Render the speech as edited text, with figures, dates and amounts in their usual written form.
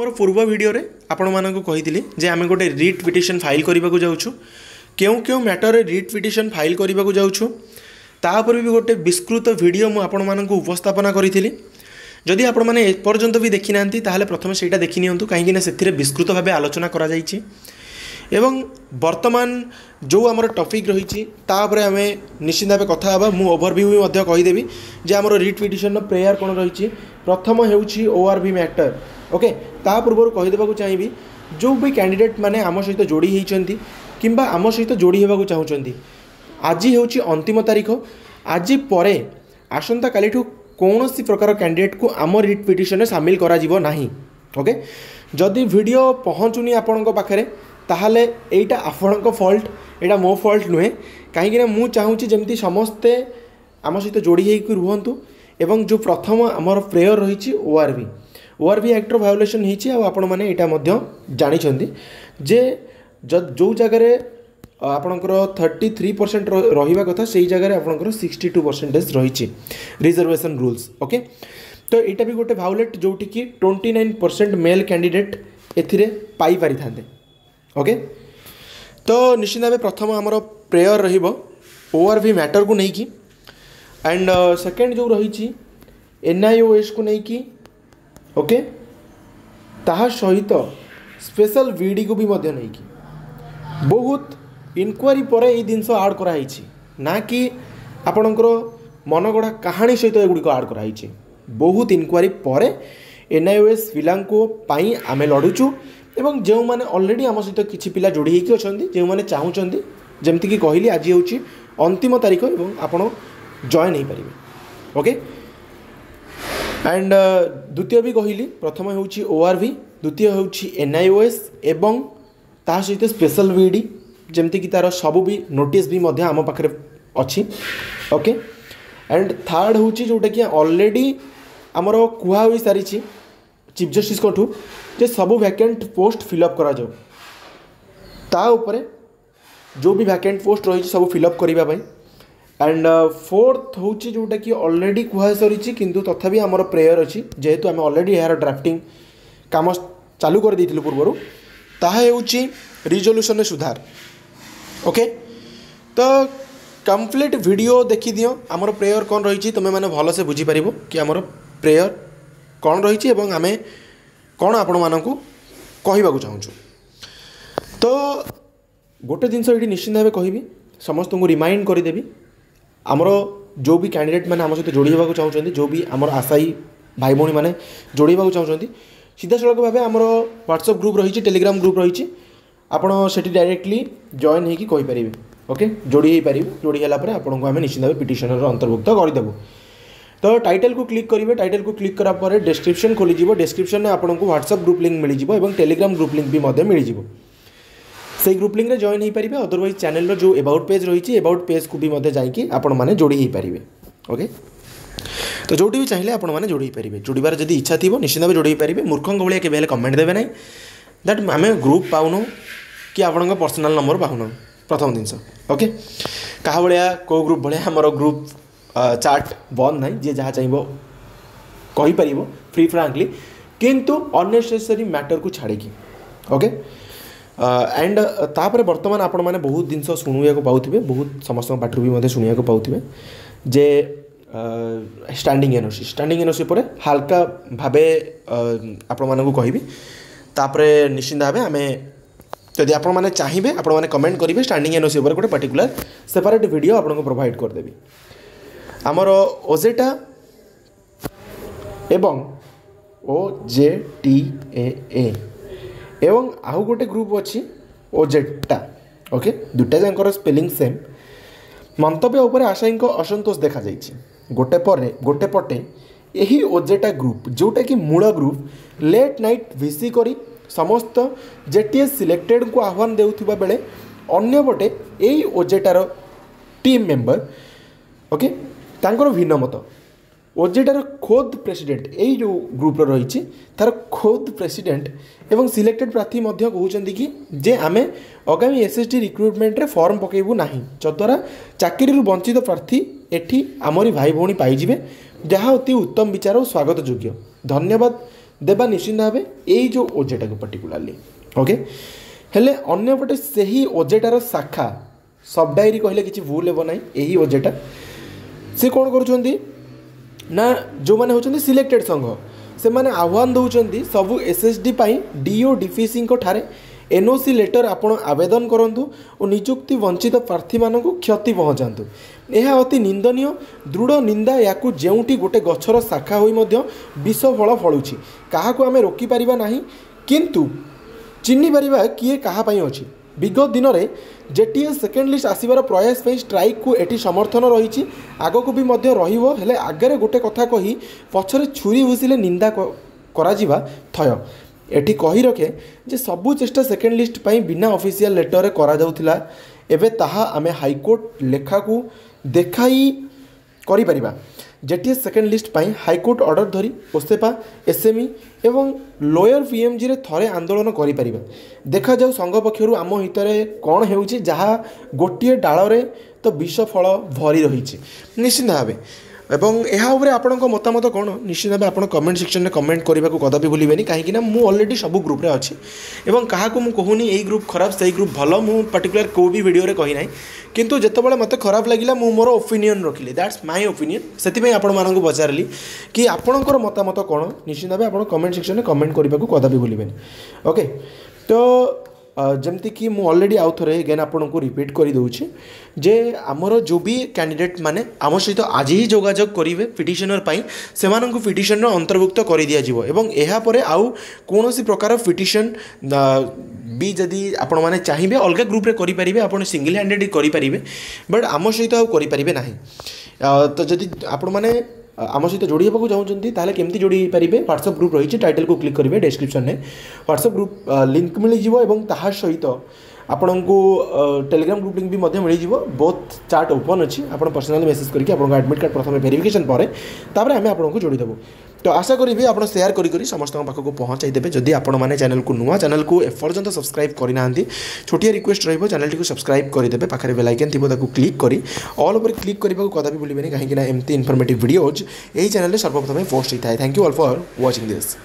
मोर पूर्व वीडियो रे आपण मानक कही जे आम गोटे रिट पिटिशन फाइल करने को जाऊँ क्यों क्यों मैटर रे रिट पिटिशन फाइल करने को जाऊँ तापर भी गोटे विस्तृत वीडियो मुझे आपण मानक उपस्थापना करी जदि आपण मैंने एपर्यंत भी देखी ना ताहले प्रथम से देखी नियंतु कहीं से विस्तृत भाव आलोचना करा जायछि एवं वर्तमान जो आमर टॉपिक रही आम निश्चित भाव कथा हाँ मुझे ओभरव्यू भी कहीदेवी जे आमर रिट पिटिशन प्रेयर कौन रही प्रथम होउछि ORV मैटर ओके ता पूर्व कहीदेवा चाहिए जो भी कैंडिडेट माने आम सहित जोड़ी होती किंबा आम सहित जोड़ी होगा चाहते आज हूँ अंतिम तारीख आज परे आसंता काली कौन सी प्रकार कैंडिडेट को आम रिट पिटिशन सामिल करा जीवो नाही ओके जदि वीडियो पहुँचुनी आपण पाखे ताहले एटा आपणक फॉल्ट एटा मो फॉल्ट नुहे कहीं मु चाहूँगी जमती समस्ते आम सहित जोड़ी होकर रुहतु एवं जो प्रथम आमर प्रेयर रही ORV एक्टर भायोलेसन होती आपण मैंने यहाँ जानी जे जो जगार आपणकर 33% रहा कथा से जगह आपणकर 62% रही रिजर्वेशन रूल्स ओके तो यहाँ भी गोटे भायोलेट जोटि कि 29% मेल कैंडिडेट एथिरे पाई पारि थांते ओके तो निश्चित भाव प्रथम आमर प्रेयर रहिबो ORV मैटर को नहीं कि एंड सेकेंड जो रही NIOS को नहीं कि ओके ताहा सहित स्पेशल VD को भी मध्य नहीं कि बहुत इनक्वारी पर ये जिनस आड कराई ना कि आपणकर मनगढ़ा कहानी सहित एगुड़ी आड कराई बहुत इनक्वारी पर NIOS पिलांको पाई आमे लड़ुचु एवं जो मैंने ऑलरेडी आम सहित किसी पिला जोड़ी होकर अच्छा जो मैंने चाहूँगी जमती कहली आज हूँ अंतिम तारीख एवं आपड़ जॉइन हो पारे ओके एंड द्वितीय भी कहली प्रथम हूँ ORV द्वितीय हूँ NIOS एवं ता सहित स्पेशल VD जमती कि तार सबू भी नोटिस भी मध्य आम पाखे अच्छी ओके एंड थर्ड हूँ जोटा कि ऑलरेडी आमर कुहा हो सारी चीफ जस्टिस ठू जे सबू वैकेंट पोस्ट फिलअप करा जाओ ता उपरे जो भी वैकेंट पोस्ट रही सब फिलअप करने एंड फोर्थ हूँ जोटा कि ऑलरेडी कुहा सरी किंतु तथापि आमर प्रेयर अच्छी जेहेतु आम ऑलरेडी यार ड्राफ्टिंग काम चालू कर देथिलु पूर्व ताहा हेउची रिजोल्यूशन सुधार ओके तो कंप्लीट वीडियो देखी दियो आमर प्रेयर कौन रही तुम मैंने भल से बुझी पारिबो कि आमर प्रेयर कौन रही एवं आमे कौन आपण मानकु कहवाक चाहूँ तो गोटे जिनस ये निश्चित भाव कहि समस्त को रिमाइंड करदेवी आमर जो भी कैंडिडेट मैंने आम सहित जोड़ी होगा चाहते जो भी आमर आशायी भाई भाई मैंने जोड़ी होगा चाहते सीधा सड़क भाव आमर व्हाट्सएप ग्रुप रही टेलीग्राम ग्रुप रही आपड़ से डायरेक्टली जॉइन होपारे ओके जोड़ी हो पारे जोड़ी है आपको आम निश्चित भाव पिटिशन अंतर्भुक्त करदेबू तो टाइटल को क्लिक करेंगे टाइटल को क्लिक करापर डिस्क्रिप्शन खोलीज डिस्क्रिप्शन में आपको व्हाट्सएप ग्रुप लिंक मिल और टेलीग्राम ग्रुप लिंक भी मिल से ग्रुप लिंक रे जॉइन हो पारे अदरवाइज चैनल जो अबाउट पेज रही अबाउट पेज को भी जाकि आपण मैंने जोड़ी हो पारे ओके तो जोटी भी चाहिए आपण मैंने जोड़ी पारे जोड़बार जब इच्छा थी निश्चित भाव जोड़ी पारे मूर्खंग भाया के कमेंट देवे ना दैट आम ग्रुप पाऊन कि आपण पर्सनाल नंबर पाऊन प्रथम जिनस ओके क्या भाया कौ ग्रुप भाया आमर ग्रुप चार्ट बंद ना जी जहाँ चाहिए कहीपर फ्री फ्रांकली किंतु अननेसेसरी मैटर को छाड़ी ओके एंड तापर बर्तमान आपण मैंने बहुत जिनस शुणुआ पाथे बहुत समस्त पाठर भी शुणा पाथे जे स्टैंडिंग एनओसी पर हाल्का भावे आपण मानक कहि तापर निश्चित भाव आम जदि आपण मैंने चाहिए आपण मैंने कमेंट करेंगे स्टैंडिंग एनओसी पर गोटे पर्टिकुलर सेपरेट वीडियो आपको प्रोवाइड करदेवी आमर ओजेटा एवं OJTA एवं आउ गोटे ग्रुप अच्छी ओजेटा ओके दुटा जाकर स्पेलिंग सेम मंतव्य उपर आशायी असंतोष देखा गोटे पटे यही ओजेटा ग्रुप जोटा कि मूल ग्रुप लेट नाइट भिसी करी समस्त JTS सिलेक्टेड को आह्वान देउथिबा बेले अन्य पटे यही ओजेटार टीम मेंबर ओके तांकर भिन्न मत ओजेटार खोद प्रेसिडेंट यही जो ग्रुप रही तार खोद प्रेसिडेंट एवं सिलेक्टेड प्रार्थी कहते कि जे आमे आगामी SSD रिक्रुटमेंट रे फॉर्म पकेबू नहीं जद्वारा चाकरी वंचित प्रार्थी एठी आमरी भाई भौणी पाइबे जहाँ अति उत्तम विचार और स्वागत योग्य धन्यवाद देवा निश्चिंत भाव यही जो ओजेटा को पर्टिकुलाली ओके हेले अन्यपटे से ही ओजेटार शाखा सब डायरी कहले किसी भूल हे ना यही ओजेटा से कौन करुँच ना जो मैंने होती सिलेक्टेड संघ से माने आह्वान दौरान सबू एसएसडी डीओ डीपीसी ठारे एनओसी लेटर आपण आवेदन करूँ और निजुक्ति वंचित प्रार्थी मानक क्षति पहुँचातु यह अति निंदनीय दृढ़ निंदा या जोटी गोटे गछर शाखा होई विष फल फलुची क्या आम रोकीपर ना किंतु चिन्ह पारिबा किए कहापाई अच्छी विगत दिन में जेटीएस सेकेंड लिस्ट आसबार प्रयास स्ट्राइक को एटी समर्थन रही आग को भी हेले आगे गोटे कथा कही पछरे छुरी भूसिले निंदा करा थय एटी कही रखे जे सबू चेष्टा सेकेंड लिस्ट पाई बिना ऑफिशियल लेटर करा जाउथिला एबे ताहा आमे हाईकोर्ट लेखा को देखाई करि परिबा जेटीएस सेकेंड लिस्ट पाई हाईकोर्ट ऑर्डर धरी ओसेपा एसएमई एवं लोयर पीएमजी रे थरे आंदोलन करि परिबा देखा जाऊ संघ पक्षरु आम हितरे कौन हेउची जहा गोटिए डाल रे तो विष फल भरी रही निश्चित भाव एवं यहाँ आपंक मतामत कौन निश्चित भाव आप कमेंट सेक्शन में कमेंट करने को कदापि भूलें कहीं मु ऑलरेडी सब ग्रुप रे अच्छी एवं क्या मुझे कहूनी यही ग्रुप खराब से ग्रुप भल मु पर्टिकुलर को भी वीडियो कही ना किंतु जितेबाला मत खराब लगे मु मोर ओपिनियन रखिली दैट्स माय ओपिनियन से आपण मानक पचारि कि आपणकर मतामत कौन निश्चित भाव आप कमेंट सेक्शन में कमेंट करने को कदापि भूलें ओके तो जमती कि मु ऑलरेडी आउ थे एगेन आपन को रिपीट कर दूचे जे आमर जो भी कैंडिडेट माने आम सहित आज ही जोगाजोग करेंगे पिटिशनर पाई से पिटिशन अंतर्भुक्त कर दिया जिवो एवं एहा परे आउ कोनोसी प्रकार पिटिशन भी जदि आपण माने चाहिए अलग ग्रुप रे करि परिबे आपण सिंगल हैंडेड करि परिबे बट आम सहित आउ करि परिबे नाही तो जदि आपण माने आम सहित जोड़ी होगा चाहते ताहले केमती जोड़ी पारे व्हाट्सएप ग्रुप रही टाइटल को क्लिक करेंगे डिस्क्रिप्शन में व्हाट्सएप ग्रुप लिंक मिल जाव ताहा सहित आपण को टेलीग्राम ग्रुप लिंक भी मिल जाव बोथ चार्ट ओपन अच्छी आप पर्सनाली मेसेज करके आप एडमिट कार्ड प्रथम वेरिफिकेशन पर आम आपको जोड़ीदेव तो आशा करी आप शेयर करी समस्त पाखक पहुँचाई देते जदि आपण मैंने चैनल को नुआ चैनल को एपर्यंत सब्सक्राइब करना छोटिया रिक्वेस्ट रही चैनल टी सब्सक्राइब करदे पाखे बेल आइकन थी क्लिक करी ऑल ओवर क्लिक करने को कदापि भूलें कहीं एमती इनफॉर्मेटिव वीडियोज यही चैनल सर्वप्रथम पोस्ट होता है thank you all for watching this.